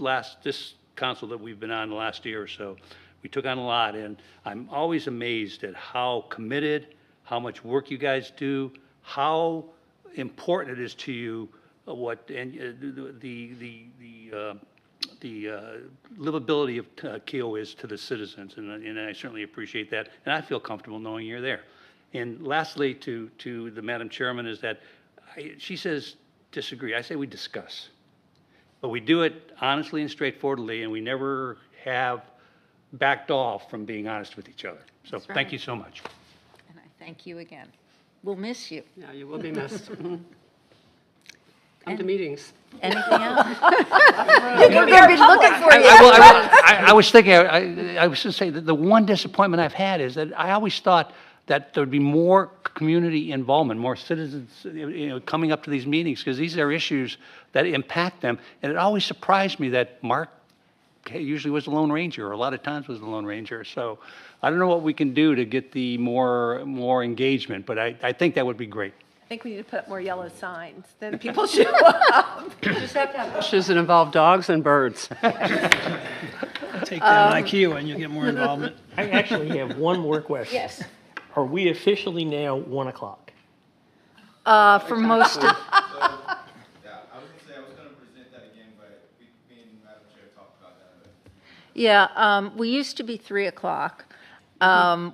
council that we've been on the last year or so, we took on a lot, and I'm always amazed at how committed, how much work you guys do, how important it is to you, the livability of Keogh is to the citizens, and I certainly appreciate that, and I feel comfortable knowing you're there. And lastly, to the Madam Chairman, is that she says disagree. I say we discuss, but we do it honestly and straightforwardly, and we never have backed off from being honest with each other. So thank you so much. And I thank you again. We'll miss you. Yeah, you will be missed. Come to meetings. Anything else? We've been looking for you. I was thinking, I was going to say that the one disappointment I've had is that I always thought that there would be more community involvement, more citizens, coming up to these meetings, because these are issues that impact them. And it always surprised me that Mark usually was the Lone Ranger, or a lot of times was the Lone Ranger. So I don't know what we can do to get the more engagement, but I think that would be great. I think we need to put up more yellow signs, then people show up. Just have to have Issues that involve dogs and birds. Take down IQ and you'll get more involvement. I actually have one more question. Yes. Are we officially now 1 o'clock? For most of, Yeah, I was gonna say, I was gonna present that again, but me and Madam Chair talked about that. yeah, we used to be 3 o'clock.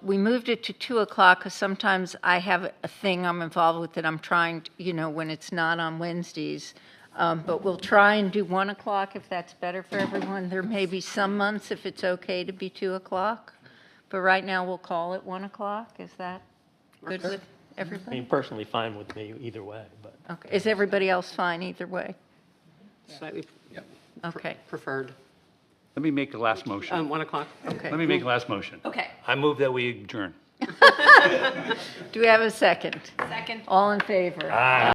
We moved it to 2 o'clock because sometimes I have a thing I'm involved with that I'm trying to, when it's not on Wednesdays. But we'll try and do 1 o'clock if that's better for everyone. There may be some months if it's okay to be 2 o'clock. But right now we'll call it 1 o'clock. Is that good with I everybody? mean, personally fine with me either way, but. Okay. Is everybody else fine either way? Slightly Okay. preferred. Let me make the last motion. 1 o'clock. Okay. Let me make the last motion. Okay. I move that we adjourn. Do we have a second? Second. All in favor?